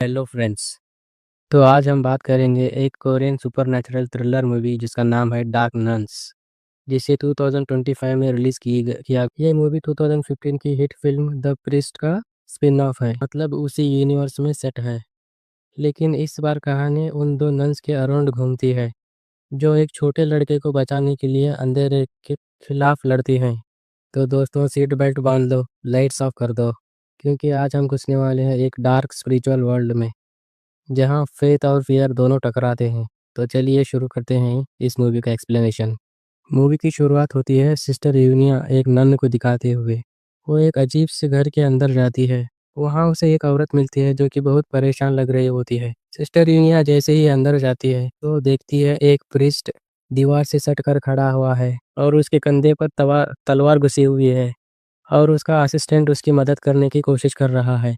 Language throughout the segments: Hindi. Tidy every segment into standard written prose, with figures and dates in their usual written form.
Hello friends. तो आज हम बात करेंगे एक कोरियन सुपरनैचुरल थ्रिलर मूवी जिसका नाम है डार्क नन्स, जिसे 2025 में रिलीज किया। ये मूवी 2015 की हिट फिल्म द प्रीस्ट का स्पिन ऑफ है, मतलब उसी यूनिवर्स में सेट है। लेकिन इस बार कहानी उन दो नन्स के अराउंड घूमती है जो एक छोटे लड़के को बचाने के लिए अंधेरे के खिलाफ लड़ती हैं। तो दोस्तों, सीट बेल्ट बांध लो, लाइट्स ऑफ कर दो, क्योंकि आज हम घुसने वाले हैं एक डार्क स्पिरिचुअल वर्ल्ड में जहाँ फेथ और फियर दोनों टकराते हैं। तो चलिए शुरू करते हैं इस मूवी का एक्सप्लेनेशन। मूवी की शुरुआत होती है सिस्टर यूनिया एक नन को दिखाते हुए। वो एक अजीब से घर के अंदर जाती है। वहाँ उसे एक औरत मिलती है जो कि बहुत परेशान लग रही होती है। सिस्टर यूनिया जैसे ही अंदर जाती है तो देखती है एक प्रिस्ट दीवार से सट कर खड़ा हुआ है और उसके कंधे पर तलवार घुसी हुई है और उसका असिस्टेंट उसकी मदद करने की कोशिश कर रहा है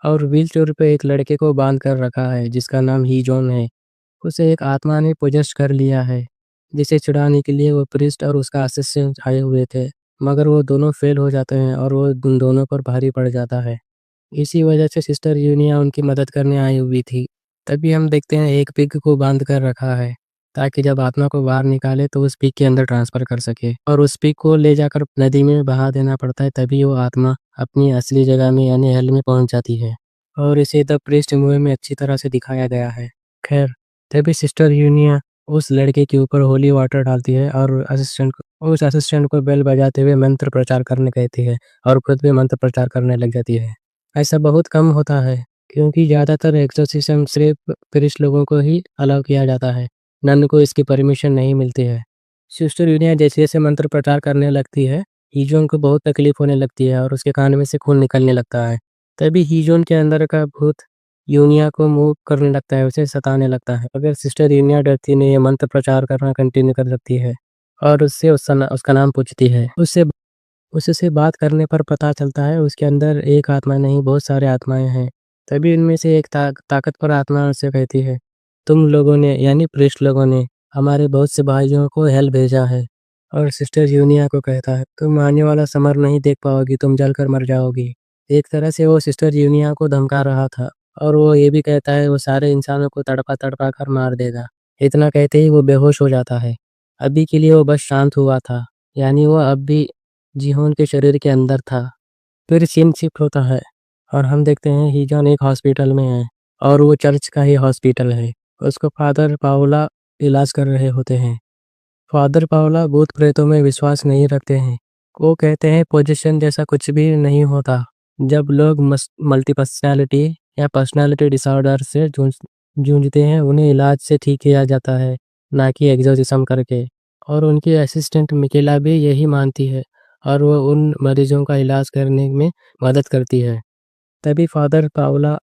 और व्हीलचेयर पे एक लड़के को बांध कर रखा है जिसका नाम ही जॉन है। उसे एक आत्मा ने पोजेस कर लिया है, जिसे छुड़ाने के लिए वो प्रिस्ट और उसका असिस्टेंट आए हुए थे, मगर वो दोनों फेल हो जाते हैं और वो उन दोनों पर भारी पड़ जाता है। इसी वजह से सिस्टर यूनिया उनकी मदद करने आई हुई थी। तभी हम देखते हैं एक पिग को बांध कर रखा है ताकि जब आत्मा को बाहर निकाले तो उस पिग के अंदर ट्रांसफर कर सके, और उस पिग को ले जाकर नदी में बहा देना पड़ता है, तभी वो आत्मा अपनी असली जगह में यानी हेल में पहुंच जाती है। और इसे द प्रीस्ट मूवी में अच्छी तरह से दिखाया गया है। खैर, तभी सिस्टर यूनिया उस लड़के के ऊपर होली वाटर डालती है और उस असिस्टेंट को बेल बजाते हुए मंत्र प्रचार करने कहती है और खुद भी मंत्र प्रचार करने लग जाती है। ऐसा बहुत कम होता है क्योंकि ज़्यादातर एक्सोर्सिज्म सिर्फ प्रीस्ट लोगों को ही अलाउ किया जाता है, नन को इसकी परमिशन नहीं मिलती है। सिस्टर यूनिया जैसे जैसे मंत्र प्रचार करने लगती है, हीजोन को बहुत तकलीफ होने लगती है और उसके कान में से खून निकलने लगता है। तभी हीजोन के अंदर का भूत यूनिया को मूव करने लगता है, उसे सताने लगता है। अगर सिस्टर यूनिया डरती नहीं, ये मंत्र प्रचार करना कंटिन्यू कर सकती है और उससे उसका नाम पूछती है। उससे बात करने पर पता चलता है उसके अंदर एक आत्मा नहीं, बहुत सारे आत्माएं हैं। तभी उनमें से एक ताकतवर आत्मा उससे कहती है, तुम लोगों ने यानी प्रीस्ट लोगों ने हमारे बहुत से भाइयों को हेल भेजा है। और सिस्टर यूनिया को कहता है, तुम आने वाला समर नहीं देख पाओगी, तुम जलकर मर जाओगी। एक तरह से वो सिस्टर यूनिया को धमका रहा था और वो ये भी कहता है वो सारे इंसानों को तड़पा तड़पा कर मार देगा। इतना कहते ही वो बेहोश हो जाता है। अभी के लिए वो बस शांत हुआ था, यानी वो अब भी जीहोन के शरीर के अंदर था। फिर सीन शिफ्ट होता है और हम देखते हैं हीजॉन एक हॉस्पिटल में है और वो चर्च का ही हॉस्पिटल है। उसको फादर पाओला इलाज कर रहे होते हैं। फादर पाओला भूत प्रेतों में विश्वास नहीं रखते हैं। वो कहते हैं पोजीशन जैसा कुछ भी नहीं होता। जब लोग मल्टी पर्सनैलिटी या पर्सनैलिटी डिसऑर्डर से जूझते हैं, उन्हें इलाज से ठीक किया जाता है, ना कि एग्जॉर्सिज्म करके। और उनकी असिस्टेंट मिकेला भी यही मानती है और वो उन मरीजों का इलाज करने में मदद करती है। तभी फादर पाओला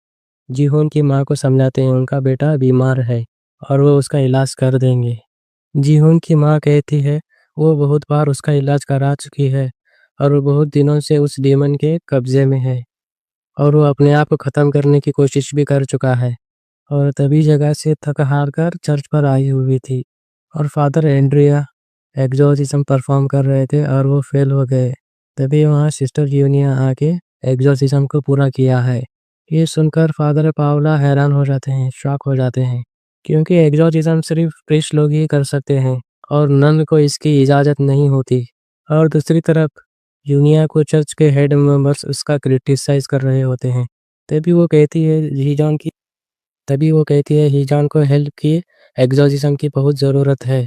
जीहोन की माँ को समझाते हैं उनका बेटा बीमार है और वो उसका इलाज कर देंगे। जीहोन की माँ कहती है वो बहुत बार उसका इलाज करा चुकी है और वो बहुत दिनों से उस डीमन के कब्जे में है और वो अपने आप को ख़त्म करने की कोशिश भी कर चुका है। और तभी जगह से थक हार कर चर्च पर आई हुई थी और फादर एंड्रिया एग्जॉर्सिज्म परफॉर्म कर रहे थे और वो फेल हो गए। तभी वहाँ सिस्टर यूनिया आके एग्जॉर्सिज्म को पूरा किया है। ये सुनकर फादर पावला हैरान हो जाते हैं, शॉक हो जाते हैं, क्योंकि एग्जॉर्सिज्म सिर्फ प्रीस्ट लोग ही कर सकते हैं और नन को इसकी इजाज़त नहीं होती। और दूसरी तरफ यूनिया को चर्च के हेड मेंबर्स उसका क्रिटिसाइज कर रहे होते हैं। तभी वो कहती है हीजॉन की तभी वो कहती है हीजॉन को हेल्प की एग्जॉर्सिज्म की बहुत ज़रूरत है।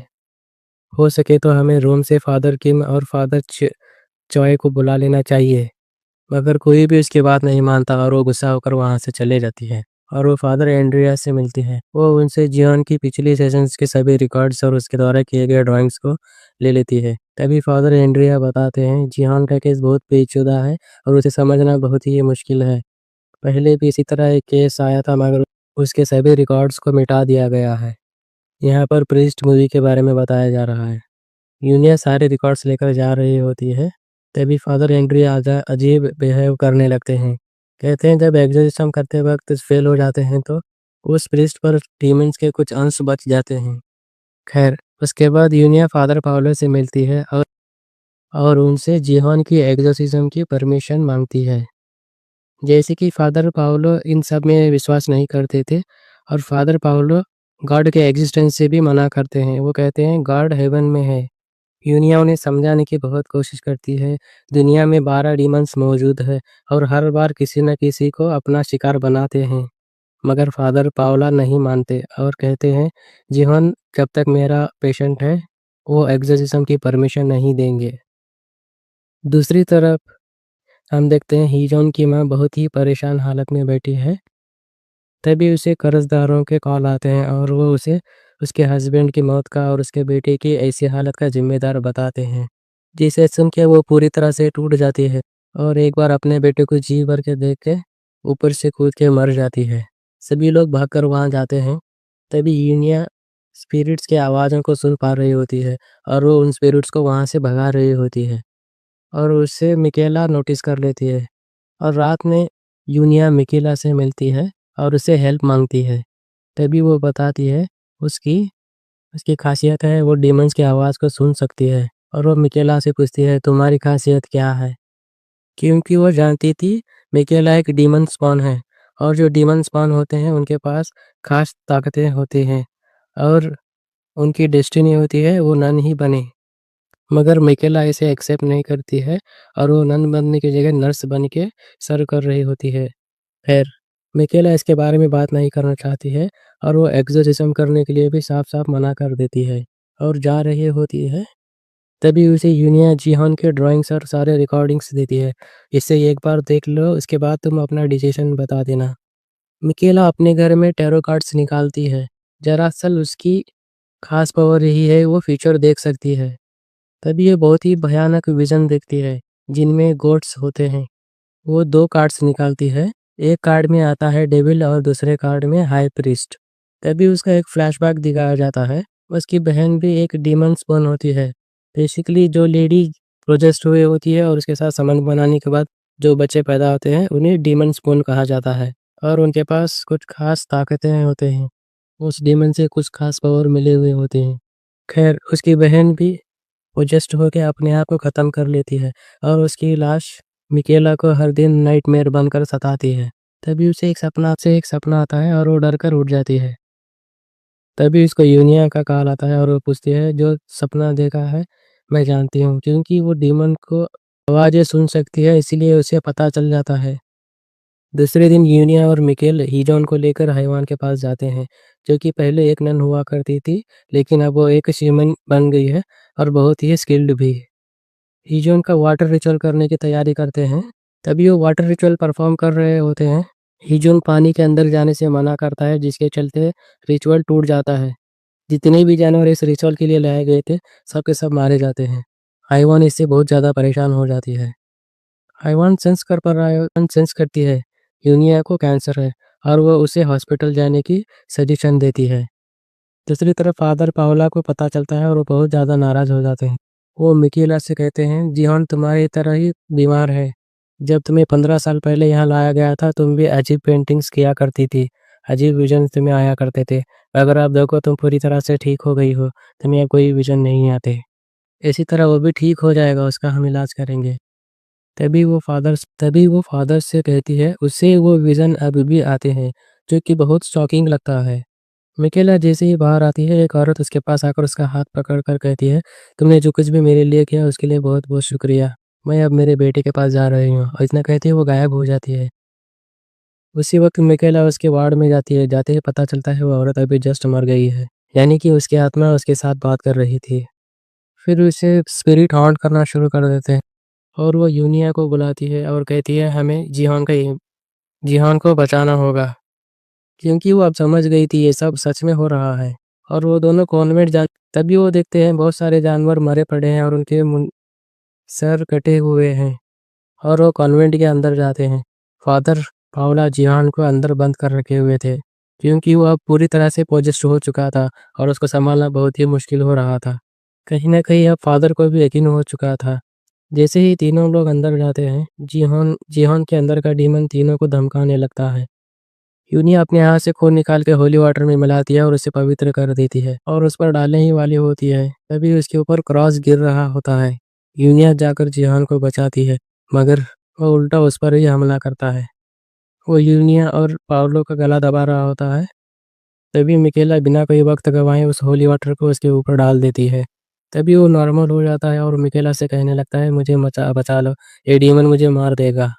हो सके तो हमें रोम से फादर किम और फादर चॉय को बुला लेना चाहिए। मगर कोई भी उसकी बात नहीं मानता और वो गुस्सा होकर वहाँ से चले जाती है और वो फादर एंड्रिया से मिलती है। वो उनसे जियोन की पिछली सेशंस के सभी रिकॉर्ड्स और उसके द्वारा किए गए ड्राइंग्स को ले लेती है। तभी फादर एंड्रिया बताते हैं जियोन का केस बहुत पेचीदा है और उसे समझना बहुत ही मुश्किल है। पहले भी इसी तरह एक केस आया था, मगर उसके सभी रिकॉर्ड्स को मिटा दिया गया है। यहाँ पर प्रीस्ट मूवी के बारे में बताया जा रहा है। यूनिया सारे रिकॉर्ड्स लेकर जा रही होती है। तभी फादर एंड्रिया अजीब बिहेव करने लगते हैं। कहते हैं जब एग्जॉर्सिज्म करते वक्त फेल हो जाते हैं तो उस प्रीस्ट पर डीमंस के कुछ अंश बच जाते हैं। खैर, उसके बाद यूनिया फादर पाउलो से मिलती है और उनसे जिहोन की एग्जॉर्सिज्म की परमिशन मांगती है। जैसे कि फादर पाउलो इन सब में विश्वास नहीं करते थे और फादर पाउलो गॉड के एग्जिस्टेंस से भी मना करते हैं। वो कहते हैं गॉड हेवन में है। यूनिया उन्हें समझाने की बहुत कोशिश करती है। दुनिया में 12 डीमंस मौजूद है और हर बार किसी न किसी को अपना शिकार बनाते हैं। मगर फादर पाओला नहीं मानते और कहते हैं जीवन जब तक मेरा पेशेंट है वो एक्सोर्सिज्म की परमिशन नहीं देंगे। दूसरी तरफ हम देखते हैं हीजोन की माँ बहुत ही परेशान हालत में बैठी है। तभी उसे कर्जदारों के कॉल आते हैं और वो उसे उसके हस्बैंड की मौत का और उसके बेटे की ऐसी हालत का जिम्मेदार बताते हैं, जिसे सुन के वो पूरी तरह से टूट जाती है और एक बार अपने बेटे को जी भर के देख के ऊपर से कूद के मर जाती है। सभी लोग भागकर वहाँ जाते हैं। तभी यूनिया स्पिरिट्स की आवाज़ों को सुन पा रही होती है और वो उन स्पिरिट्स को वहाँ से भगा रही होती है और उससे मिकेला नोटिस कर लेती है और रात में यूनिया मिकेला से मिलती है और उससे हेल्प मांगती है। तभी वो बताती है उसकी उसकी खासियत है वो डीमंस की आवाज़ को सुन सकती है और वो मिकेला से पूछती है तुम्हारी खासियत क्या है? क्योंकि वो जानती थी मिकेला एक डीमन स्पॉन है और जो डीमन स्पॉन होते हैं उनके पास खास ताकतें होती हैं और उनकी डेस्टिनी होती है वो नन ही बने। मगर मिकेला इसे एक्सेप्ट नहीं करती है और वो नन बनने की जगह नर्स बन के सर्व कर रही होती है। खैर, मिकेला इसके बारे में बात नहीं करना चाहती है और वो एक्सोर्सिज्म करने के लिए भी साफ-साफ मना कर देती है और जा रही होती है। तभी उसे यूनिया जिहोन के ड्राइंग्स और सारे रिकॉर्डिंग्स देती है। इसे एक बार देख लो, उसके बाद तुम अपना डिसीजन बता देना। मिकेला अपने घर में टैरो कार्ड्स निकालती है। दरअसल उसकी खास पावर यही है वो फ्यूचर देख सकती है। तभी ये बहुत ही भयानक विज़न देखती है, जिनमें गोट्स होते हैं। वो 2 कार्ड्स निकालती है। एक कार्ड में आता है डेविल और दूसरे कार्ड में हाई प्रीस्ट। तभी उसका एक फ्लैशबैक दिखाया जाता है। उसकी बहन भी एक डीमन स्पॉन होती है। बेसिकली जो लेडी प्रोजेस्ट हुई होती है और उसके साथ संबंध बनाने के बाद जो बच्चे पैदा होते हैं उन्हें डीमन स्पॉन कहा जाता है और उनके पास कुछ खास ताकतें होते हैं। उस डीमन से कुछ खास पावर मिले हुए होते हैं। खैर उसकी बहन भी पोजेस्ड होके अपने आप को ख़त्म कर लेती है और उसकी लाश मिकेला को हर दिन नाइटमेयर बनकर सताती है। तभी उसे एक सपना आता है और वो डर कर उठ जाती है। तभी उसको यूनिया का कॉल आता है और वो पूछती है जो सपना देखा है मैं जानती हूँ, क्योंकि वो डीमन को आवाज़ें सुन सकती है इसीलिए उसे पता चल जाता है। दूसरे दिन यूनिया और मिकेल हीजॉन को लेकर हाइवान के पास जाते हैं, जो कि पहले एक नन हुआ करती थी लेकिन अब वो एक शेमन बन गई है और बहुत ही स्किल्ड भी है। हीजोन का वाटर रिचुअल करने की तैयारी करते हैं। तभी वो वाटर रिचुअल परफॉर्म कर रहे होते हैं। हीजोन पानी के अंदर जाने से मना करता है जिसके चलते रिचुअल टूट जाता है। जितने भी जानवर इस रिचुअल के लिए लाए गए थे सब के सब मारे जाते हैं। हाइवान इससे बहुत ज़्यादा परेशान हो जाती है। हाइवान सेंस करती है यूनिया को कैंसर है और वो उसे हॉस्पिटल जाने की सजेशन देती है। दूसरी तरफ फादर पाओला को पता चलता है और वो बहुत ज़्यादा नाराज़ हो जाते हैं। वो मिकेला से कहते हैं जिहोन तुम्हारी तरह ही बीमार है। जब तुम्हें 15 साल पहले यहाँ लाया गया था तुम भी अजीब पेंटिंग्स किया करती थी। अजीब विजन तुम्हें आया करते थे। अगर आप देखो तुम पूरी तरह से ठीक हो गई हो। तुम्हें कोई विजन नहीं आते। इसी तरह वो भी ठीक हो जाएगा, उसका हम इलाज करेंगे। तभी वो फादर से कहती है उसे वो विजन अभी भी आते हैं, जो कि बहुत शॉकिंग लगता है। मिकेला जैसे ही बाहर आती है एक औरत उसके पास आकर उसका हाथ पकड़कर कहती है तुमने जो कुछ भी मेरे लिए किया उसके लिए बहुत बहुत शुक्रिया। मैं अब मेरे बेटे के पास जा रही हूँ और इतना कहते ही वो गायब हो जाती है। उसी वक्त मिकेला उसके वार्ड में जाती है। जाते ही पता चलता है वो औरत अभी जस्ट मर गई है, यानी कि उसकी आत्मा उसके साथ बात कर रही थी। फिर उसे स्पिरिट हॉन्ट करना शुरू कर देते हैं और वो यूनिया को बुलाती है और कहती है हमें जिहान को बचाना होगा, क्योंकि वो अब समझ गई थी ये सब सच में हो रहा है। और वो दोनों कॉन्वेंट जा तभी वो देखते हैं बहुत सारे जानवर मरे पड़े हैं और उनके सर कटे हुए हैं और वो कॉन्वेंट के अंदर जाते हैं। फादर पाओला जिहान को अंदर बंद कर रखे हुए थे, क्योंकि वो अब पूरी तरह से पोजेस्ड हो चुका था और उसको संभालना बहुत ही मुश्किल हो रहा था। कहीं न कहीं अब फादर को भी यकीन हो चुका था। जैसे ही तीनों लोग अंदर जाते हैं, जिहान के अंदर का डीमन तीनों को धमकाने लगता है। यूनिया अपने हाथ से खून निकाल के होली वाटर में मिलाती है और उसे पवित्र कर देती है और उस पर डालने ही वाली होती है। तभी उसके ऊपर क्रॉस गिर रहा होता है। यूनिया जाकर जिहान को बचाती है, मगर वो उल्टा उस पर ही हमला करता है। वो यूनिया और पाउलो का गला दबा रहा होता है। तभी मिकेला बिना कोई वक्त गंवाए उस होली वाटर को उसके ऊपर डाल देती है। तभी वो नॉर्मल हो जाता है और मिकेला से कहने लगता है, मुझे बचा लो, ये डीमन मुझे मार देगा।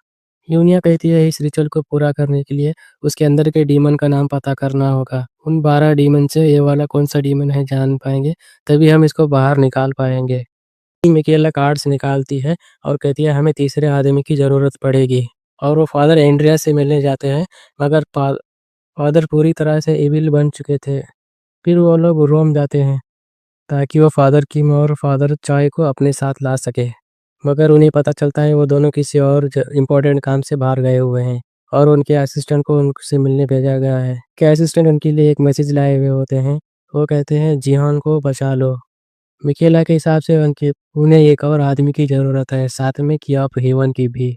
यूनिया कहती है इस रिचुअल को पूरा करने के लिए उसके अंदर के डीमन का नाम पता करना होगा। उन 12 डीमन से ये वाला कौन-सा डीमन है जान पाएँगे, तभी हम इसको बाहर निकाल पाएँगे। मिकेला कार्ड्स निकालती है और कहती है हमें तीसरे आदमी की ज़रूरत पड़ेगी और वो फादर एंड्रिया से मिलने जाते हैं, मगर फादर पूरी तरह से इविल बन चुके थे। फिर वो लोग रोम जाते हैं ताकि वो फादर किम और फादर चाय को अपने साथ ला सके। मगर उन्हें पता चलता है वो दोनों किसी और इम्पोर्टेंट काम से बाहर गए हुए हैं और उनके असिस्टेंट को उनसे मिलने भेजा गया है। के असिस्टेंट उनके लिए एक मैसेज लाए हुए होते हैं। वो कहते हैं जिहान को बचा लो। मिकेला के हिसाब से उन्हें एक और आदमी की ज़रूरत है, साथ में की ऑफ हेवन की भी,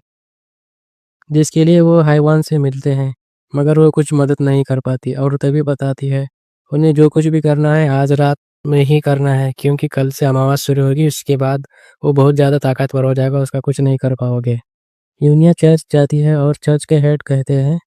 जिसके लिए वो हाइवान से मिलते हैं, मगर वो कुछ मदद नहीं कर पाती और तभी बताती है, उन्हें जो कुछ भी करना है आज रात में ही करना है क्योंकि कल से अमावस शुरू होगी, उसके बाद वो बहुत ज़्यादा ताकतवर हो जाएगा, उसका कुछ नहीं कर पाओगे। यूनिया चर्च जाती है और चर्च के हेड कहते हैं,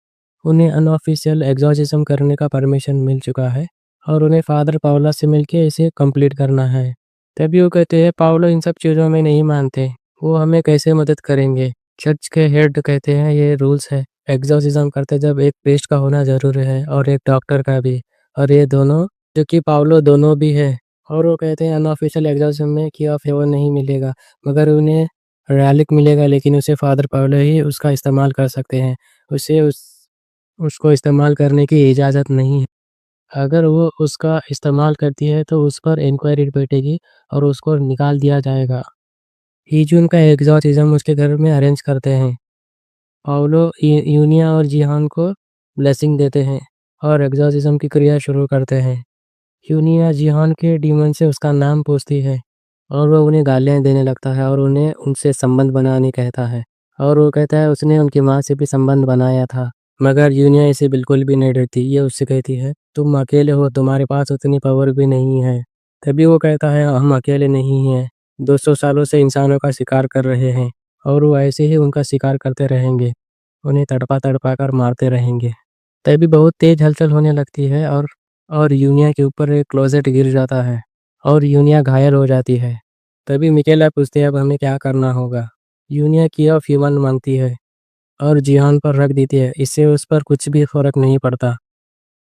उन्हें अनऑफिशियल एग्ज़ॉर्सिज़्म करने का परमिशन मिल चुका है और उन्हें फादर पाउला से मिलके इसे कंप्लीट करना है। तभी वो कहते हैं, पाउलो इन सब चीज़ों में नहीं मानते, वो हमें कैसे मदद करेंगे? चर्च के हेड कहते हैं ये रूल्स है, एग्ज़ॉर्सिज़्म करते जब एक प्रीस्ट का होना ज़रूरी है और एक डॉक्टर का भी, और ये दोनों जो कि पाउलो दोनों भी है। और वो कहते हैं अनऑफिशियल एग्ज़ॉर्सिज़्म में की ऑफ हेवन नहीं मिलेगा, मगर उन्हें रैलिक मिलेगा, लेकिन उसे फादर पाउलो ही उसका इस्तेमाल कर सकते हैं। उसे उसको इस्तेमाल करने की इजाज़त नहीं है। अगर वो उसका इस्तेमाल करती है तो उस पर इंक्वायरी बैठेगी और उसको निकाल दिया जाएगा। हीजून का एग्ज़ॉर्सिज़्म उसके घर में अरेंज करते हैं। पाउलो यूनिया और जिहान को ब्लेसिंग देते हैं और एग्ज़ॉर्सिज़्म की क्रिया शुरू करते हैं। यूनिया जिहान के डीमन से उसका नाम पूछती है और वो उन्हें गालियाँ देने लगता है और उन्हें उनसे संबंध बनाने कहता है, और वो कहता है उसने उनकी माँ से भी संबंध बनाया था। मगर यूनिया इसे बिल्कुल भी नहीं डरती। ये उससे कहती है, तुम अकेले हो, तुम्हारे पास उतनी पावर भी नहीं है। तभी वो कहता है, हम अकेले नहीं हैं, 200 सालों से इंसानों का शिकार कर रहे हैं और वो ऐसे ही उनका शिकार करते रहेंगे, उन्हें तड़पा-तड़पा कर मारते रहेंगे। तभी बहुत तेज़ हलचल होने लगती है और यूनिया के ऊपर एक क्लोज़ेट गिर जाता है और यूनिया घायल हो जाती है। तभी मिकेला पूछती है अब हमें क्या करना होगा? यूनिया की ऑफ ह्यूमन मांगती है और जिहान पर रख देती है, इससे उस पर कुछ भी फ़र्क नहीं पड़ता।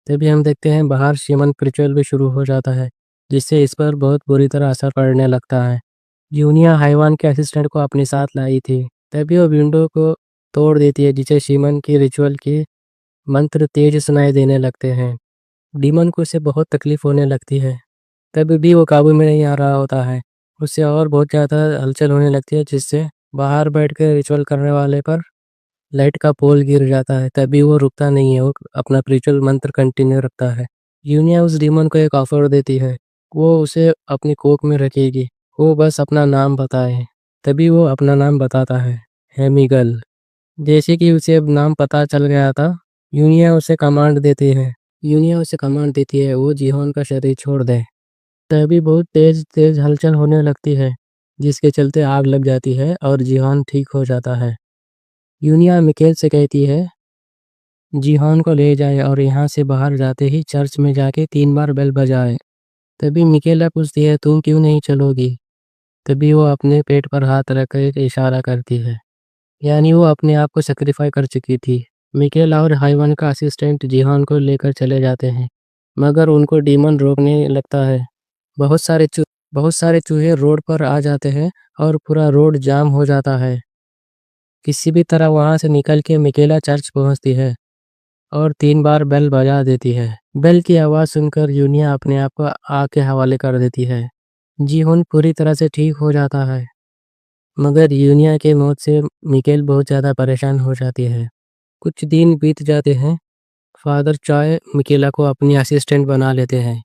तभी हम देखते हैं बाहर शिमन रिचुअल भी शुरू हो जाता है, जिससे इस पर बहुत बुरी तरह असर पड़ने लगता है। यूनिया हाइवान के असिस्टेंट को अपने साथ लाई थी, तभी वो विंडो को तोड़ देती है, जिससे शिमन की रिचुअल की मंत्र तेज सुनाई देने लगते हैं। डीमन को उससे बहुत तकलीफ होने लगती है, तब भी वो काबू में नहीं आ रहा होता है। उससे और बहुत ज़्यादा हलचल होने लगती है, जिससे बाहर बैठ के रिचुअल करने वाले पर लाइट का पोल गिर जाता है। तभी वो रुकता नहीं है, वो अपना रिचुअल मंत्र कंटिन्यू रखता है। यूनिया उस डीमन को एक ऑफर देती है, वो उसे अपनी कोख में रखेगी, वो बस अपना नाम बताए। तभी वो अपना नाम बताता है, हेमिगल। जैसे कि उसे अब नाम पता चल गया था, यूनिया उसे कमांड देती है वो जिहोन का शरीर छोड़ दे। तभी बहुत तेज तेज हलचल होने लगती है, जिसके चलते आग लग जाती है और जिहान ठीक हो जाता है। यूनिया मिकेल से कहती है जिहान को ले जाए और यहाँ से बाहर जाते ही चर्च में जाके 3 बार बेल बजाए। तभी मिकेला पूछती है तुम क्यों नहीं चलोगी? तभी वो अपने पेट पर हाथ रखकर इशारा करती है, यानी वो अपने आप को सेक्रीफाई कर चुकी थी। मिकेला और हाइवन का असिस्टेंट जिहान को लेकर चले जाते हैं, मगर उनको डीमन रोकने लगता है। बहुत सारे चू बहुत सारे चूहे रोड पर आ जाते हैं और पूरा रोड जाम हो जाता है। किसी भी तरह वहाँ से निकल के मिकेला चर्च पहुँचती है और 3 बार बेल बजा देती है। बेल की आवाज़ सुनकर यूनिया अपने आप को आग के हवाले कर देती है। जी-होन पूरी तरह से ठीक हो जाता है, मगर यूनिया के मौत से मिकेल बहुत ज़्यादा परेशान हो जाती है। कुछ दिन बीत जाते हैं, फादर चाय मिकेला को अपनी असिस्टेंट बना लेते हैं।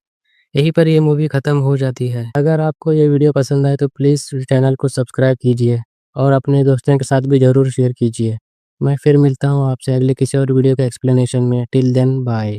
यहीं पर ये मूवी ख़त्म हो जाती है। अगर आपको ये वीडियो पसंद आए तो प्लीज़ चैनल को सब्सक्राइब कीजिए और अपने दोस्तों के साथ भी ज़रूर शेयर कीजिए। मैं फिर मिलता हूँ आपसे अगले किसी और वीडियो के एक्सप्लेनेशन में। Till then bye.